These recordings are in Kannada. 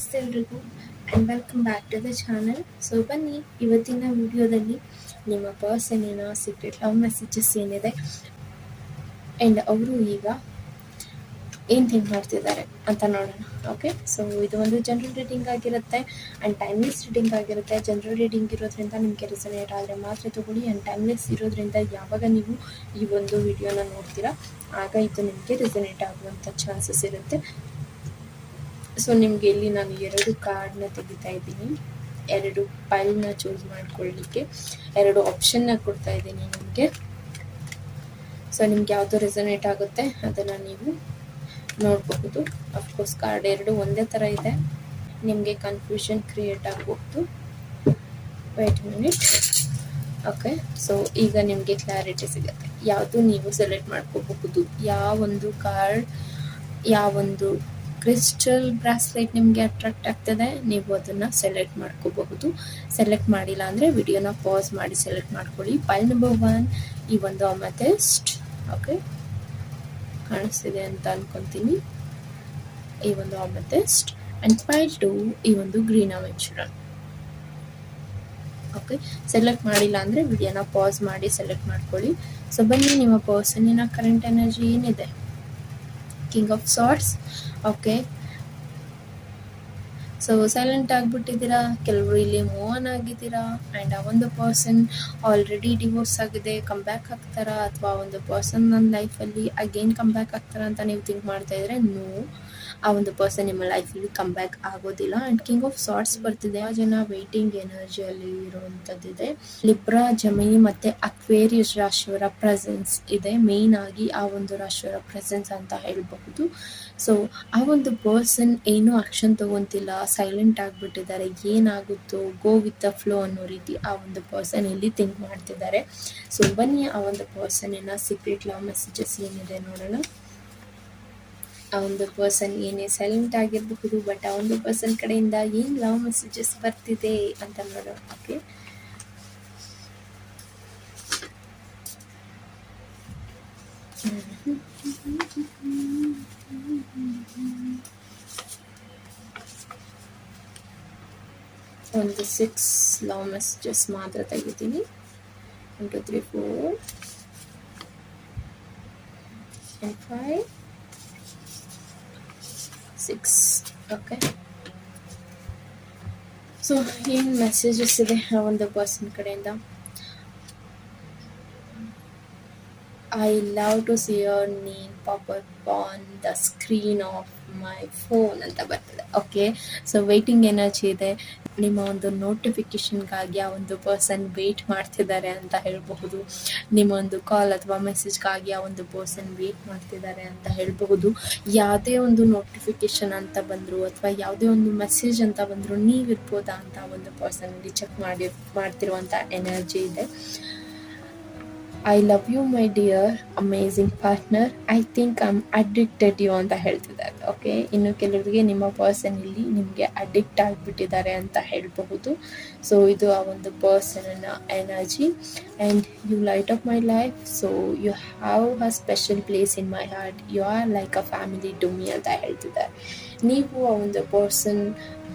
ನಮಸ್ತೆ ಎಲ್ರಿಗೂ and welcome back to the channel. So ಬನ್ನಿ, ಇವತ್ತಿನ ವಿಡಿಯೋದಲ್ಲಿ ನಿಮ್ಮ ಪರ್ಸನಿನ ಸೀಕ್ರೆಟ್ ಲವ್ ಮೆಸೇಜಸ್ ಏನಿದೆ ಆ್ಯಂಡ್ ಅವರು ಈಗ ಏನು ಥಿಂಕ್ ಮಾಡ್ತಿದ್ದಾರೆ ಅಂತ ನೋಡೋಣ. ಓಕೆ, ಸೊ ಇದು ಒಂದು ಜನರಲ್ ರೀಡಿಂಗ್ ಆಗಿರುತ್ತೆ ಆ್ಯಂಡ್ ಟೈಮ್ಲೆಸ್ ರೀಡಿಂಗ್ ಆಗಿರುತ್ತೆ. ಜನರಲ್ ರೀಡಿಂಗ್ ಇರೋದ್ರಿಂದ ನಿಮಗೆ ರೆಸನೇಟ್ ಆದರೆ ಮಾತ್ರ ತಗೊಳ್ಳಿ, ಆ್ಯಂಡ್ ಟೈಮ್ಲೆಸ್ ಇರೋದ್ರಿಂದ ಯಾವಾಗ ನೀವು ಈ ಒಂದು ವಿಡಿಯೋನ ನೋಡ್ತೀರಾ ಆಗ ಇದು ನಿಮಗೆ ರೆಸನೇಟ್ ಆಗುವಂಥ ಚಾನ್ಸಸ್ ಇರುತ್ತೆ. ಸೊ ನಿಮಗೆ ಇಲ್ಲಿ ನಾನು 2 ಕಾರ್ಡ್ನ ತೆಗಿತಾ ಇದ್ದೀನಿ, 2 ಪೈಲ್ನ ಚೂಸ್ ಮಾಡ್ಕೊಳ್ಳಿಕ್ಕೆ 2 ಆಪ್ಷನ್ನ ಕೊಡ್ತಾ ಇದ್ದೀನಿ ನಿಮಗೆ. ಸೊ ನಿಮ್ಗೆ ಯಾವುದು ರೆಸನೇಟ್ ಆಗುತ್ತೆ ಅದನ್ನು ನೀವು ನೋಡಬಹುದು. ಅಫ್ಕೋರ್ಸ್ ಕಾರ್ಡ್ 2 ಒಂದೇ ಥರ ಇದೆ, ನಿಮಗೆ ಕನ್ಫ್ಯೂಷನ್ ಕ್ರಿಯೇಟ್ ಆಗಬಹುದು. Wait minute. ಓಕೆ, ಸೊ ಈಗ ನಿಮಗೆ ಕ್ಲಾರಿಟಿ ಸಿಗುತ್ತೆ. ಯಾವುದು ನೀವು ಸೆಲೆಕ್ಟ್ ಮಾಡ್ಕೋಬಹುದು, ಯಾವೊಂದು ಕಾರ್ಡ್, ಯಾವೊಂದು ಕ್ರಿಸ್ಟಲ್ ಬ್ರಾಸ್ಲೆಟ್ ನಿಮಗೆ ಅಟ್ರಾಕ್ಟ್ ಆಗ್ತದೆ ನೀವು ಅದನ್ನು ಸೆಲೆಕ್ಟ್ ಮಾಡ್ಕೋಬಹುದು. ಸೆಲೆಕ್ಟ್ ಮಾಡಿಲ್ಲ ಅಂದರೆ ವಿಡಿಯೋನ ಪಾಸ್ ಮಾಡಿ ಸೆಲೆಕ್ಟ್ ಮಾಡ್ಕೊಳ್ಳಿ. ಪೈಲ್ ನಂಬರ್ 1 ಈ ಒಂದು ಅಮೆಥಿಸ್ಟ್. ಓಕೆ, ಕಾಣಿಸ್ತಿದೆ ಅಂತ ಅನ್ಕೊತೀನಿ. ಈ ಒಂದು ಅಮೆಥಿಸ್ಟ್ ಆ್ಯಂಡ್ ಪೈಲ್ 2 ಈ ಒಂದು ಗ್ರೀನ್ ಅವೆಂಚುರನ್. ಓಕೆ, ಸೆಲೆಕ್ಟ್ ಮಾಡಿಲ್ಲ ಅಂದರೆ ವಿಡಿಯೋನ ಪಾಸ್ ಮಾಡಿ ಸೆಲೆಕ್ಟ್ ಮಾಡ್ಕೊಳ್ಳಿ. ಸೊ ಬನ್ನಿ, ನಿಮ್ಮ ಪರ್ಸನಿನ ಕರೆಂಟ್ ಎನರ್ಜಿ ಏನಿದೆ. King of swords. Okay, so silent ಆಗಿಬಿಟ್ಟಿದ್ದೀರಾ, ಕೆಲವರು ಇಲ್ಲಿ ಮೂವ್ ಆನ್ ಆಗಿದ್ದೀರಾ ಆ್ಯಂಡ್ ಆ ಒಂದು ಪರ್ಸನ್ ಆಲ್ರೆಡಿ ಡಿವೋರ್ಸ್ ಆಗಿದೆ, ಕಮ್ ಬ್ಯಾಕ್ ಆಗ್ತಾರಾ, ಅಥವಾ ಒಂದು ಪರ್ಸನ್ ನನ್ನ ಲೈಫಲ್ಲಿ ಅಗೇನ್ ಕಮ್ ಬ್ಯಾಕ್ ಆಗ್ತಾರಾ ಅಂತ ನೀವು ಥಿಂಕ್ ಮಾಡ್ತಾ ಇದ್ರೆ ನೋ, ಆ ಒಂದು ಪರ್ಸನ್ ನಿಮ್ಮ ಲೈಫಲ್ಲಿ ಕಮ್ ಬ್ಯಾಕ್ ಆಗೋದಿಲ್ಲ. ಆ್ಯಂಡ್ ಕಿಂಗ್ ಆಫ್ ಸಾರ್ಟ್ಸ್ ಬರ್ತಿದೆ. ಆ ಜನ ವೇಟಿಂಗ್ ಎನರ್ಜಿಯಲ್ಲಿ ಇರುವಂಥದ್ದಿದೆ. ಲಿಬ್ರಾ, ಜಮಿನಿ ಮತ್ತು ಅಕ್ವೇರಿಯಸ್ ರಾಶಿಯವರ ಪ್ರೆಸೆನ್ಸ್ ಇದೆ. ಮೇಯ್ನ್ ಆಗಿ ಆ ಒಂದು ರಾಶಿಯವರ ಪ್ರೆಸೆನ್ಸ್ ಅಂತ ಹೇಳಬಹುದು. ಸೊ ಆ ಒಂದು ಪರ್ಸನ್ ಏನೂ ಆಕ್ಷನ್ ತಗೊಂತಿಲ್ಲ, ಸೈಲೆಂಟ್ ಆಗಿಬಿಟ್ಟಿದ್ದಾರೆ. ಏನಾಗುತ್ತೋ ಗೋ ವಿತ್ ದ ಫ್ಲೋ ಅನ್ನೋ ರೀತಿ ಆ ಒಂದು ಪರ್ಸನ್ ಇಲ್ಲಿ ಥಿಂಕ್ ಮಾಡ್ತಿದ್ದಾರೆ. ಸೊ ಬನ್ನಿ, ಆ ಒಂದು ಪರ್ಸನಿನ ಸೀಕ್ರೆಟ್ ಲವ್ ಮೆಸೇಜಸ್ ಏನಿದೆ ನೋಡೋಣ. ಆ ಒಂದು ಪರ್ಸನ್ ಏನೇ ಸೈಲೆಂಟ್ ಆಗಿರಬಹುದು, ಬಟ್ ಆ ಒಂದು ಪರ್ಸನ್ ಕಡೆಯಿಂದ ಏನು ಲವ್ ಮೆಸೇಜಸ್ ಬರ್ತಿದೆ ಅಂತ ನೋಡೋಣ. ಓಕೆ, ಒಂದು 6 ಲವ್ ಮೆಸೇಜಸ್ ಮಾತ್ರ ತೆಗಿತೀನಿ. 1 2 3 4 and 5 6. ಓಕೆ, ಸೊ ಏನು ಮೆಸೇಜಸ್ ಇದೆ ಆ ಒಂದು ಪರ್ಸನ್ ಕಡೆಯಿಂದ. I love to see your name pop up on the screen of my phone ಅಂತ ಬರ್ತದೆ. ಓಕೆ, ಸೊ ವೇಟಿಂಗ್ ಎನರ್ಜಿ ಇದೆ. ನಿಮ್ಮ ಒಂದು ನೋಟಿಫಿಕೇಶನ್ಗಾಗಿ ಆ ಒಂದು ಪರ್ಸನ್ ವೇಟ್ ಮಾಡ್ತಿದ್ದಾರೆ ಅಂತ ಹೇಳಬಹುದು. ನಿಮ್ಮ ಒಂದು ಕಾಲ್ ಅಥವಾ ಮೆಸೇಜ್ಗಾಗಿ ಆ ಒಂದು ಪರ್ಸನ್ ವೇಟ್ ಮಾಡ್ತಿದ್ದಾರೆ ಅಂತ ಹೇಳಬಹುದು. ಯಾವುದೇ ಒಂದು ನೋಟಿಫಿಕೇಶನ್ ಅಂತ ಬಂದರು ಅಥವಾ ಯಾವುದೇ ಒಂದು ಮೆಸೇಜ್ ಅಂತ ಬಂದರು ನೀವಿರ್ಬೋದಾ ಅಂತ ಒಂದು ಪರ್ಸನಲ್ಲಿ ಚೆಕ್ ಮಾಡ್ತಿರುವಂಥ ಎನರ್ಜಿ ಇದೆ. I love you my dear amazing partner, I think I am addicted you ಅಂತ ಹೇಳ್ತಿದ್ದಾರೆ. ಓಕೆ, ಇನ್ನು ಕೆಲವರಿಗೆ ನಿಮ್ಮ ಪರ್ಸನ್ ಇಲ್ಲಿ ನಿಮಗೆ ಅಡಿಕ್ಟ್ ಆಗಿಬಿಟ್ಟಿದ್ದಾರೆ ಅಂತ ಹೇಳಬಹುದು. ಸೊ ಇದು ಆ ಒಂದು ಪರ್ಸನ್ನ energy. And you light up my life, so you have a special place in my heart, you are like a family to me ಅಂತ ಹೇಳ್ತಿದ್ದಾರೆ. ನೀವು ಆ ಒಂದು ಪರ್ಸನ್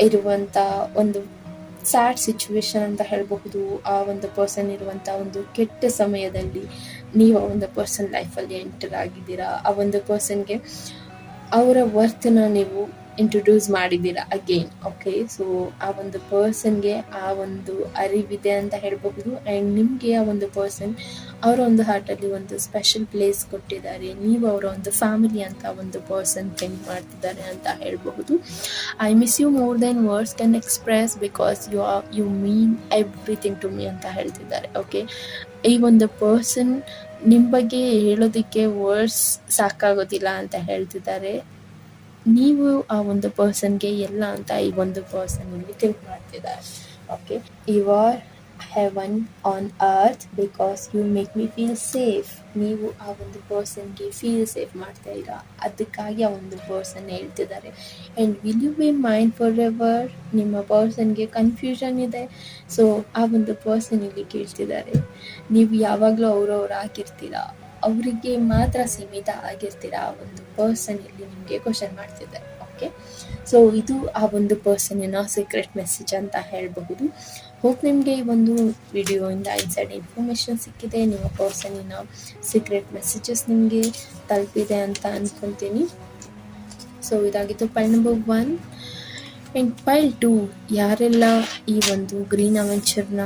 ಇರುವಂಥ ಒಂದು ಸ್ಯಾಡ್ ಸಿಚುವೇಶನ್ ಅಂತ ಹೇಳಬಹುದು. ಆ ಒಂದು ಪರ್ಸನ್ ಇರುವಂಥ ಒಂದು ಕೆಟ್ಟ ಸಮಯದಲ್ಲಿ ನೀವು ಆ ಒಂದು ಪರ್ಸನ್ ಲೈಫಲ್ಲಿ ಎಂಟರ್ ಆಗಿದ್ದೀರಾ. ಆ ಒಂದು ಪರ್ಸನ್ಗೆ ಅವರ ವರ್ತನ ನೀವು ಇಂಟ್ರೊಡ್ಯೂಸ್ ಮಾಡಿದ್ದೀರಾ ಅಗೇನ್. ಓಕೆ, ಸೊ ಆ ಒಂದು ಪರ್ಸನ್ಗೆ ಆ ಒಂದು ಅರಿವಿದೆ ಅಂತ ಹೇಳಬಹುದು. ಆ್ಯಂಡ್ ನಿಮಗೆ ಆ ಒಂದು ಪರ್ಸನ್ ಅವರ ಒಂದು ಹಾರ್ಟಲ್ಲಿ ಒಂದು ಸ್ಪೆಷಲ್ ಪ್ಲೇಸ್ ಕೊಟ್ಟಿದ್ದಾರೆ. ನೀವು ಅವರ ಒಂದು ಫ್ಯಾಮಿಲಿ ಅಂತ ಒಂದು ಪರ್ಸನ್ ಥಿಂಕ್ ಮಾಡ್ತಿದ್ದಾರೆ ಅಂತ ಹೇಳಬಹುದು. I miss you more than words can express because you mean everything to me ಅಂತ ಹೇಳ್ತಿದ್ದಾರೆ. ಓಕೆ, ಈ ಒಂದು ಪರ್ಸನ್ ನಿಮ್ಮ ಬಗ್ಗೆ ಹೇಳೋದಕ್ಕೆ ವರ್ಡ್ಸ್ ಸಾಕಾಗೋದಿಲ್ಲ ಅಂತ ಹೇಳ್ತಿದ್ದಾರೆ. ನೀವು ಆ ಒಂದು ಪರ್ಸನ್ಗೆ ಎಲ್ಲ ಅಂತ ಈ ಒಂದು ಪರ್ಸನ್ ಇಲ್ಲಿ ಥಿಂಕ್ ಮಾಡ್ತಿದ್ದಾರೆ. Okay, you are heaven on earth because you make me feel safe. ನೀವು ಆ ಒಂದು ಪರ್ಸನ್ಗೆ ಫೀಲ್ ಸೇಫ್ ಮಾಡ್ತಾ ಇದ್ದೀರಾ, ಅದಕ್ಕಾಗಿ ಆ ಒಂದು ಪರ್ಸನ್ ಹೇಳ್ತಿದ್ದಾರೆ. And will you be mind forever. ನಿಮ್ಮ ಪರ್ಸನ್ಗೆ ಕನ್ಫ್ಯೂಷನ್ ಇದೆ. ಸೊ ಆ ಒಂದು ಪರ್ಸನ್ ಇಲ್ಲಿ ಕೇಳ್ತಿದ್ದಾರೆ, ನೀವು ಯಾವಾಗಲೂ ಅವರಿಗೆ ಮಾತ್ರ ಸೀಮಿತ ಆಗಿರ್ತೀರಾ. ಆ ಒಂದು ಪರ್ಸನ್ ಇಲ್ಲಿ ನಿಮಗೆ ಕ್ವಶನ್ ಮಾಡ್ತಿದ್ದಾರೆ. ಓಕೆ, ಸೊ ಇದು ಆ ಒಂದು ಪರ್ಸನಿನ ಸೀಕ್ರೆಟ್ ಮೆಸೇಜ್ ಅಂತ ಹೇಳಬಹುದು. ಹೋಪ್ ನಿಮಗೆ ಈ ಒಂದು ವಿಡಿಯೋಯಿಂದ ಇನ್ಸೈಡ್ ಇನ್ಫಾರ್ಮೇಷನ್ ಸಿಕ್ಕಿದೆ, ನಿಮ್ಮ ಪರ್ಸನಿನ ಸೀಕ್ರೆಟ್ ಮೆಸೇಜಸ್ ನಿಮಗೆ ತಲುಪಿದೆ ಅಂತ ಅಂದ್ಕೊತೀನಿ. ಸೊ ಇದಾಗಿತ್ತು ಪೈಲ್ ನಂಬರ್ 1. ಆ್ಯಂಡ್ ಪೈಲ್ 2, ಯಾರೆಲ್ಲ ಈ ಒಂದು ಗ್ರೀನ್ ಅವೆಂಚರ್ನ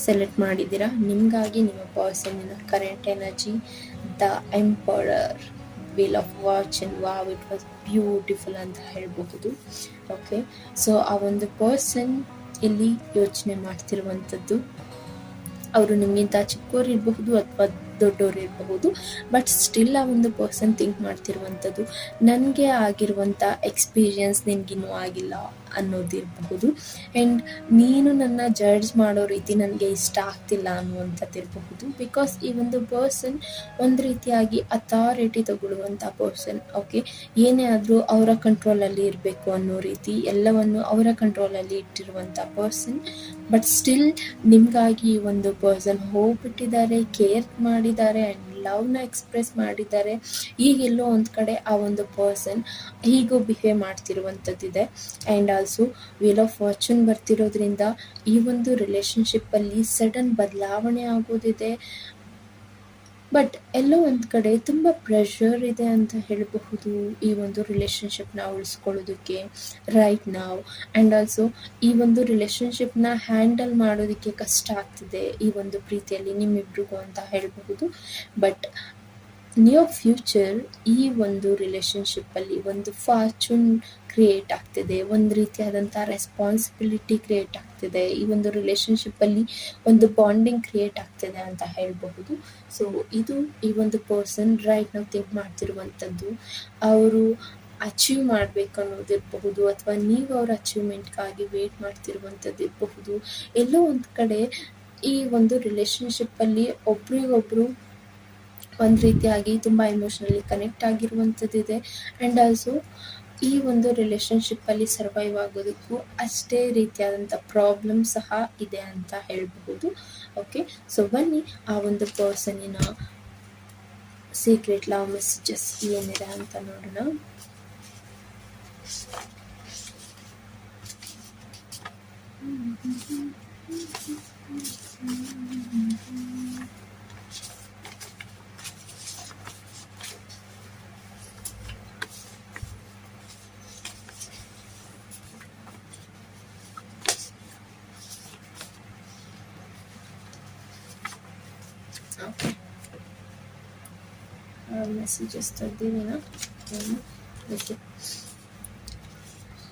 ಸೆಲೆಕ್ಟ್ ಮಾಡಿದ್ದೀರಾ, ನಿಮಗಾಗಿ ನಿಮ್ಮ ಪರ್ಸನಿನ current energy the emperor, wheel of fortune. Wow, it was beautiful ಅಂತ ಹೇಳಬಹುದು. ಓಕೆ, ಸೊ ಆ ಒಂದು ಪರ್ಸನ್ ಇಲ್ಲಿ ಯೋಚನೆ ಮಾಡ್ತಿರುವಂಥದ್ದು, ಅವರು ನಿಮಗಿಂತ ಚಿಕ್ಕವರು ಇರಬಹುದು ಅಥವಾ ದೊಡ್ಡವರು ಇರಬಹುದು, ಬಟ್ ಸ್ಟಿಲ್ ಆ ಒಂದು ಪರ್ಸನ್ ಥಿಂಕ್ ಮಾಡ್ತಿರುವಂಥದ್ದು, ನನಗೆ ಆಗಿರುವಂಥ ಎಕ್ಸ್ಪೀರಿಯನ್ಸ್ ನಿನಗಿನ್ನೂ ಆಗಿಲ್ಲ ಅನ್ನೋದಿರಬಹುದು. ಆ್ಯಂಡ್ ನೀನು ನನ್ನ ಜಡ್ಜ್ ಮಾಡೋ ರೀತಿ ನನಗೆ ಇಷ್ಟ ಆಗ್ತಿಲ್ಲ ಅನ್ನುವಂಥದ್ದು ಇರಬಹುದು. ಬಿಕಾಸ್ ಈ ಒಂದು ಪರ್ಸನ್ ಒಂದು ರೀತಿಯಾಗಿ ಅಥಾರಿಟಿ ತಗೊಳ್ಳುವಂಥ ಪರ್ಸನ್. ಓಕೆ, ಏನೇ ಆದರೂ ಅವರ ಕಂಟ್ರೋಲಲ್ಲಿ ಇರಬೇಕು ಅನ್ನೋ ರೀತಿ ಎಲ್ಲವನ್ನು ಅವರ ಕಂಟ್ರೋಲಲ್ಲಿ ಇಟ್ಟಿರುವಂಥ ಪರ್ಸನ್. ಬಟ್ ಸ್ಟಿಲ್ ನಿಮಗಾಗಿ ಈ ಒಂದು ಪರ್ಸನ್ ಹೋಗ್ಬಿಟ್ಟಿದ್ದಾರೆ, ಕೇರ್ ಮಾಡಿದ್ದಾರೆ ಆ್ಯಂಡ್ ಲವ್ನ ಎಕ್ಸ್ಪ್ರೆಸ್ ಮಾಡಿದ್ದಾರೆ. ಈಗೆಲ್ಲೋ ಒಂದು ಕಡೆ ಆ ಒಂದು ಪರ್ಸನ್ ಹೀಗೂ ಬಿಹೇವ್ ಮಾಡ್ತಿರುವಂಥದ್ದಿದೆ. And also wheel of fortune ಬರ್ತಿರೋದ್ರಿಂದ ಈ ಒಂದು ರಿಲೇಷನ್ಶಿಪ್ಪಲ್ಲಿ ಸಡನ್ ಬದಲಾವಣೆ ಆಗೋದಿದೆ. ಬಟ್ ಎಲ್ಲೋ ಒಂದು ಕಡೆ ತುಂಬ ಪ್ರೆಷರ್ ಇದೆ ಅಂತ ಹೇಳಬಹುದು ಈ ಒಂದು ರಿಲೇಷನ್ಶಿಪ್ನ ಉಳಿಸ್ಕೊಳ್ಳೋದಕ್ಕೆ ರೈಟ್ ನಾವ್. ಆ್ಯಂಡ್ ಆಲ್ಸೋ ಈ ಒಂದು ರಿಲೇಷನ್ಶಿಪ್ನ ಹ್ಯಾಂಡಲ್ ಮಾಡೋದಕ್ಕೆ ಕಷ್ಟ ಆಗ್ತಿದೆ ಈ ಒಂದು ಪ್ರೀತಿಯಲ್ಲಿ ನಿಮ್ಮಿಬ್ರಿಗೂ ಅಂತ ಹೇಳಬಹುದು. ಬಟ್ ನಿಯರ್ ಫ್ಯೂಚರ್ ಈ ಒಂದು ರಿಲೇಷನ್ಶಿಪ್ಪಲ್ಲಿ ಒಂದು ಫಾರ್ಚೂನ್ ಕ್ರಿಯೇಟ್ ಆಗ್ತಿದೆ, ಒಂದು ರೀತಿಯಾದಂಥ ರೆಸ್ಪಾನ್ಸಿಬಿಲಿಟಿ ಕ್ರಿಯೇಟ್ ಆಗ್ತಿದೆ, ಈ ಒಂದು ರಿಲೇಷನ್ಶಿಪ್ಪಲ್ಲಿ ಒಂದು ಬಾಂಡಿಂಗ್ ಕ್ರಿಯೇಟ್ ಆಗ್ತಿದೆ ಅಂತ ಹೇಳಬಹುದು. ಸೊ ಇದು ಈ ಒಂದು ಪರ್ಸನ್ ರೈಟ್ ನಾವು ಥಿಂಕ್ ಮಾಡ್ತಿರುವಂಥದ್ದು. ಅವರು ಅಚೀವ್ ಮಾಡಬೇಕು ಅನ್ನೋದಿರಬಹುದು, ಅಥವಾ ನೀವು ಅವರ ಅಚೀವ್ಮೆಂಟ್ಗಾಗಿ ವೇಟ್ ಮಾಡ್ತಿರುವಂಥದ್ದು ಇರಬಹುದು. ಎಲ್ಲೋ ಒಂದು ಕಡೆ ಈ ಒಂದು ರಿಲೇಷನ್ಶಿಪ್ಪಲ್ಲಿ ಒಬ್ರಿಗೊಬ್ರು ಒಂದು ರೀತಿಯಾಗಿ ತುಂಬ ಎಮೋಷ್ನಲಿ ಕನೆಕ್ಟ್ ಆಗಿರುವಂಥದ್ದಿದೆ. ಆ್ಯಂಡ್ ಆಲ್ಸೋ ಈ ಒಂದು ರಿಲೇಷನ್ಶಿಪ್ಪಲ್ಲಿ ಸರ್ವೈವ್ ಆಗೋದಕ್ಕೂ ಅಷ್ಟೇ ರೀತಿಯಾದಂಥ ಪ್ರಾಬ್ಲಮ್ ಸಹ ಇದೆ ಅಂತ ಹೇಳಬಹುದು. ಓಕೆ, ಸೊ ಬನ್ನಿ ಆ ಒಂದು ಪರ್ಸನಿನ ಸೀಕ್ರೆಟ್ ಲವ್ ಮೆಸೇಜಸ್ ಏನಿದೆ ಅಂತ ನೋಡೋಣ. ಮೆಸೇಜಸ್ ತೆಗ್ದಿದ್ದೀನ. Okay,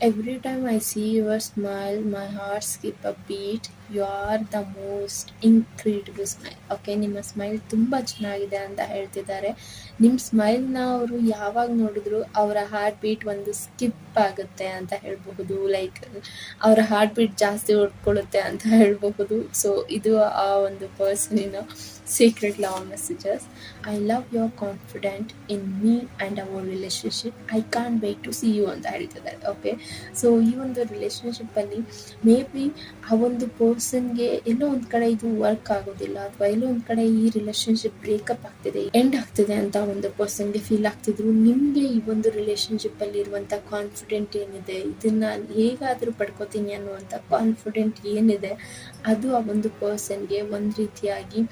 every time I see your smile my heart skip a beat. You are the most incredible smile. Okay, ನಿಮ್ಮ ಸ್ಮೈಲ್ ತುಂಬ ಚೆನ್ನಾಗಿದೆ ಅಂತ ಹೇಳ್ತಿದ್ದಾರೆ. ನಿಮ್ಮ ಸ್ಮೈಲ್ನ ಅವರು ಯಾವಾಗ ನೋಡಿದ್ರು ಅವರ ಹಾರ್ಟ್ ಬೀಟ್ ಒಂದು ಸ್ಕಿಪ್ ಆಗುತ್ತೆ ಅಂತ ಹೇಳಬಹುದು. ಲೈಕ್ ಅವರ ಹಾರ್ಟ್ ಬೀಟ್ ಜಾಸ್ತಿ ಹೊಡ್ಕೊಳ್ಳುತ್ತೆ ಅಂತ ಹೇಳಬಹುದು. ಸೊ ಇದು ಆ ಒಂದು ಪರ್ಸನಿನ secret love messages. I love your confident in me and our relationship. I can't wait to see you ಅಂತ ಹೇಳ್ತಿದ್ದಾರೆ. ಓಕೆ, ಸೊ ಈ ಒಂದು ರಿಲೇಷನ್ಶಿಪ್ಪಲ್ಲಿ ಮೇ ಬಿ ಆ ಒಂದು ಪರ್ಸನ್ಗೆ ಎಲ್ಲೋ ಒಂದು ಕಡೆ ಇದು ವರ್ಕ್ ಆಗೋದಿಲ್ಲ, ಅಥವಾ ಎಲ್ಲೋ ಒಂದು ಕಡೆ ಈ ರಿಲೇಷನ್ಶಿಪ್ ಬ್ರೇಕಪ್ ಆಗ್ತಿದೆ, ಎಂಡ್ ಆಗ್ತಿದೆ ಅಂತ ಒಂದು ಪರ್ಸನ್ಗೆ ಫೀಲ್ ಆಗ್ತಿದ್ರು. ನಿಮಗೆ ಈ ಒಂದು ರಿಲೇಷನ್ಶಿಪ್ಪಲ್ಲಿ ಇರುವಂಥ ಕಾನ್ಫಿಡೆಂಟ್ ಏನಿದೆ, ಇದನ್ನು ಹೇಗಾದರೂ ಪಡ್ಕೋತೀನಿ ಅನ್ನುವಂಥ ಕಾನ್ಫಿಡೆಂಟ್ ಏನಿದೆ, ಅದು ಆ ಒಂದು ಪರ್ಸನ್ಗೆ ಒಂದು ರೀತಿಯಾಗಿ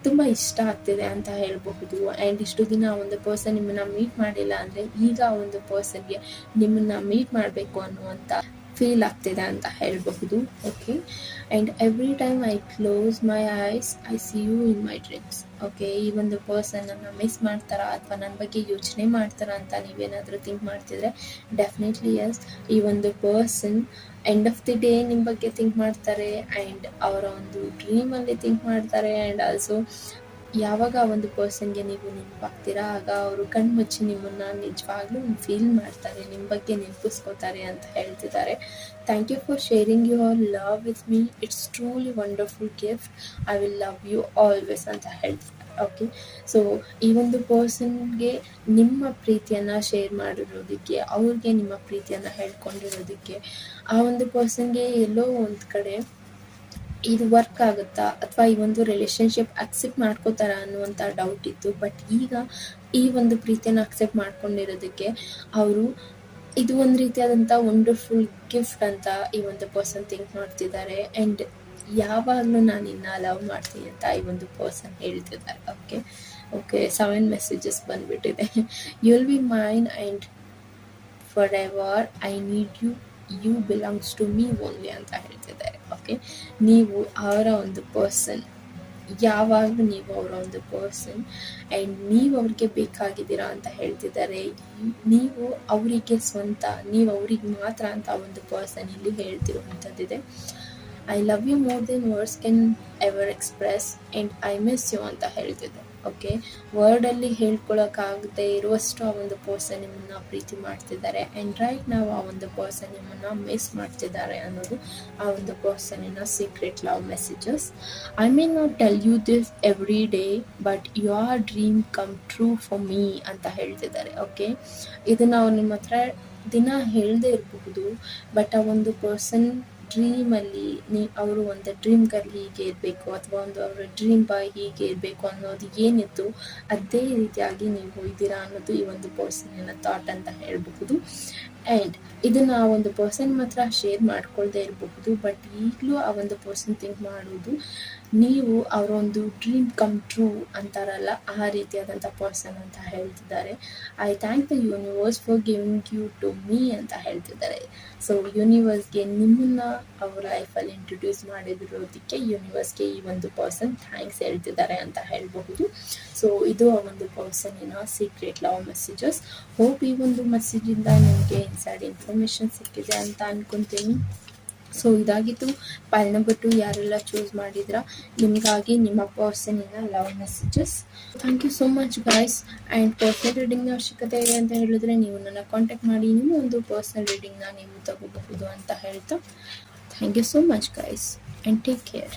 ತುಂಬ ಇಷ್ಟ ಆಗ್ತಿದೆ ಅಂತ ಹೇಳಬಹುದು. ಆ್ಯಂಡ್ ಇಷ್ಟು ದಿನ ಆ ಒಂದು ಪರ್ಸನ್ ನಿಮ್ಮನ್ನು ಮೀಟ್ ಮಾಡಿಲ್ಲ ಅಂದರೆ ಈಗ ಆ ಒಂದು ಪರ್ಸನ್ಗೆ ನಿಮ್ಮನ್ನು ಮೀಟ್ ಮಾಡಬೇಕು ಅನ್ನುವಂಥ ಫೀಲ್ ಆಗ್ತಿದೆ ಅಂತ ಹೇಳಬಹುದು. Okay, and every time I close my eyes I see you in my dreams. Okay, ಈ ಒಂದು ಪರ್ಸನನ್ನು ಮಿಸ್ ಮಾಡ್ತಾರಾ ಅಥವಾ ನನ್ನ ಬಗ್ಗೆ ಯೋಚನೆ ಮಾಡ್ತಾರಾ ಅಂತ ನೀವೇನಾದರೂ ಥಿಂಕ್ ಮಾಡ್ತಿದ್ರೆ ಡೆಫಿನೆಟ್ಲಿ ಎಸ್, ಈ ಒಂದು person end of the day ನಿಮ್ಮ ಬಗ್ಗೆ ಥಿಂಕ್ ಮಾಡ್ತಾರೆ ಆ್ಯಂಡ್ ಅವರ ಒಂದು ಡ್ರೀಮಲ್ಲಿ ಥಿಂಕ್ ಮಾಡ್ತಾರೆ. ಆ್ಯಂಡ್ ಆಲ್ಸೋ ಯಾವಾಗ ಆ ಒಂದು ಪರ್ಸನ್ಗೆ ನೀವು ನೆನಪಾಗ್ತೀರಾ ಆಗ ಅವರು ಕಣ್ಮುಚ್ಚಿ ನಿಮ್ಮನ್ನು ನಿಜವಾಗ್ಲೂ ಫೀಲ್ ಮಾಡ್ತಾರೆ, ನಿಮ್ಮ ಬಗ್ಗೆ ನೆನಪಿಸ್ಕೋತಾರೆ ಅಂತ ಹೇಳ್ತಿದ್ದಾರೆ. Thank you for sharing your love with me. It's truly wonderful gift. I will love you always ಅಂತ ಹೇಳ್ತಿದ್ದಾರೆ. ಓಕೆ, ಸೊ ಈ ಒಂದು ಪರ್ಸನ್ಗೆ ನಿಮ್ಮ ಪ್ರೀತಿಯನ್ನು ಶೇರ್ ಮಾಡಿರೋದಕ್ಕೆ, ಅವ್ರಿಗೆ ನಿಮ್ಮ ಪ್ರೀತಿಯನ್ನು ಹೇಳ್ಕೊಂಡಿರೋದಕ್ಕೆ, ಆ ಒಂದು ಪರ್ಸನ್ಗೆ ಎಲ್ಲೋ ಒಂದು ಕಡೆ ಇದು ವರ್ಕ್ ಆಗುತ್ತಾ ಅಥವಾ ಈ ಒಂದು ರಿಲೇಶನ್ಶಿಪ್ ಅಕ್ಸೆಪ್ಟ್ ಮಾಡ್ಕೋತಾರ ಅನ್ನುವಂಥ ಡೌಟ್ ಇತ್ತು. ಬಟ್ ಈಗ ಈ ಒಂದು ಪ್ರೀತಿಯನ್ನು ಅಕ್ಸೆಪ್ಟ್ ಮಾಡ್ಕೊಂಡಿರೋದಕ್ಕೆ ಅವರು ಇದು ಒಂದು ರೀತಿಯಾದಂಥ ವಂಡರ್ಫುಲ್ ಗಿಫ್ಟ್ ಅಂತ ಈ ಒಂದು ಪರ್ಸನ್ ಥಿಂಕ್ ಮಾಡ್ತಿದ್ದಾರೆ. ಆ್ಯಂಡ್ ಯಾವಾಗಲೂ ನಾನು ಇನ್ನು ಲವ್ ಮಾಡ್ತೀನಿ ಅಂತ ಈ ಒಂದು ಪರ್ಸನ್ ಹೇಳ್ತಿದ್ದಾರೆ. ಓಕೆ 7 ಮೆಸೇಜಸ್ ಬಂದ್ಬಿಟ್ಟಿದೆ. You will be mine and forever I need you, you belongs to me only ಅಂತ ಹೇಳ್ತಿದ್ದಾರೆ. ಓಕೆ, ನೀವು ಅವರ ಒಂದು ಪರ್ಸನ್, ಯಾವಾಗಲೂ ನೀವು ಅವರ ಒಂದು ಪರ್ಸನ್ ಆ್ಯಂಡ್ ನೀವು ಅವ್ರಿಗೆ ಬೇಕಾಗಿದ್ದೀರಾ ಅಂತ ಹೇಳ್ತಿದ್ದಾರೆ. ನೀವು ಅವರಿಗೆ ಸ್ವಂತ, ನೀವು ಅವ್ರಿಗೆ ಮಾತ್ರ ಅಂತ ಒಂದು ಪರ್ಸನ್ ಇಲ್ಲಿ ಹೇಳ್ತಿರುವಂಥದ್ದಿದೆ. I love you more than words can ever express and I miss you ಅಂತ ಹೇಳ್ತಿದ್ದೆ. ಓಕೆ, ವರ್ಡಲ್ಲಿ ಹೇಳ್ಕೊಳಕ್ಕಾಗದೆ ಇರುವಷ್ಟು ಆ ಒಂದು ಪರ್ಸನ್ ನಿಮ್ಮನ್ನು ಪ್ರೀತಿ ಮಾಡ್ತಿದ್ದಾರೆ. ಆ್ಯಂಡ್ ರೈಟ್ ನಾವು ಆ ಒಂದು ಪರ್ಸನ್ ನಿಮ್ಮನ್ನು ಮಿಸ್ ಮಾಡ್ತಿದ್ದಾರೆ ಅನ್ನೋದು ಆ ಒಂದು ಪರ್ಸನಿನ secret love messages. I may not tell you this every day but your dream come true for me ಅಂತ ಹೇಳ್ತಿದ್ದಾರೆ. ಓಕೆ, ಇದನ್ನು ಅವ್ರು ನಿಮ್ಮ ಹತ್ರ ದಿನ ಹೇಳದೇ ಇರಬಹುದು, ಬಟ್ ಆ ಒಂದು ಪರ್ಸನ್ ಡ್ರೀಮಲ್ಲಿ ಅವರು ಒಂದು ಡ್ರೀಮ್ ಗರ್ಲ್ ಹೀಗೆ ಇರಬೇಕು ಅಥವಾ ಒಂದು ಅವರ ಡ್ರೀಮ್ ಬಾಯ್ ಹೀಗೆ ಇರಬೇಕು ಅನ್ನೋದು ಏನಿತ್ತು ಅದೇ ರೀತಿಯಾಗಿ ನೀವು ಇದ್ದೀರಾ ಅನ್ನೋದು ಈ ಒಂದು ಪರ್ಸನಿನ ಥಾಟ್ ಅಂತ ಹೇಳಬಹುದು. ಆ್ಯಂಡ್ ಇದನ್ನು ಆ ಒಂದು ಪರ್ಸನ್ ಮಾತ್ರ ಶೇರ್ ಮಾಡ್ಕೊಳ್ದೇ ಇರಬಹುದು, ಬಟ್ ಈಗಲೂ ಆ ಒಂದು ಪರ್ಸನ್ ಥಿಂಕ್ ಮಾಡೋದು ನೀವು ಅವರ ಒಂದು ಡ್ರೀಮ್ ಕಮ್ ಟ್ರೂ ಅಂತಾರಲ್ಲ ಆ ರೀತಿಯಾದಂಥ ಪರ್ಸನ್ ಅಂತ ಹೇಳ್ತಿದ್ದಾರೆ. I thank the universe for giving you to me ಅಂತ ಹೇಳ್ತಿದ್ದಾರೆ. ಸೊ ಯೂನಿವರ್ಸ್ಗೆ ನಿಮ್ಮನ್ನು ಅವ್ರ ಲೈಫಲ್ಲಿ ಇಂಟ್ರೊಡ್ಯೂಸ್ ಮಾಡಿರೋದಕ್ಕೆ ಯೂನಿವರ್ಸ್ಗೆ ಈ ಒಂದು ಪರ್ಸನ್ ಥ್ಯಾಂಕ್ಸ್ ಹೇಳ್ತಿದ್ದಾರೆ ಅಂತ ಹೇಳಬಹುದು. ಸೊ ಇದು ಆ ಒಂದು ಪರ್ಸನಿನ ಸೀಕ್ರೆಟ್ ಲವ್ ಮೆಸೇಜಸ್. ಹೋಪ್ ಈ ಒಂದು ಮೆಸೇಜಿಂದ ನಿಮಗೆ ಇನ್ಸೈಡ್ ಇನ್ಫಾರ್ಮೇಷನ್ ಸಿಕ್ಕಿದೆ ಅಂತ ಅನ್ಕೊತೀನಿ. ಸೊ ಇದಾಗಿತ್ತು ಪೈಲ್ ನಂಬರ್ 2 ಯಾರೆಲ್ಲ ಚೂಸ್ ಮಾಡಿದ್ರ ನಿಮಗಾಗಿ ನಿಮ್ಮ ಪರ್ಸನಿನ love messages. Thank you so much guys. And personal ರೀಡಿಂಗ್ನ ಅವಶ್ಯಕತೆ ಇದೆ ಅಂತ ಹೇಳಿದ್ರೆ ನೀವು ನನ್ನ ಕಾಂಟ್ಯಾಕ್ಟ್ ಮಾಡಿ ನಿಮ್ಮ ಒಂದು ಪರ್ಸನಲ್ ರೀಡಿಂಗ್ನ ನೀವು ತಗೋಬಹುದು ಅಂತ ಹೇಳ್ತಾ thank you so much guys and take care.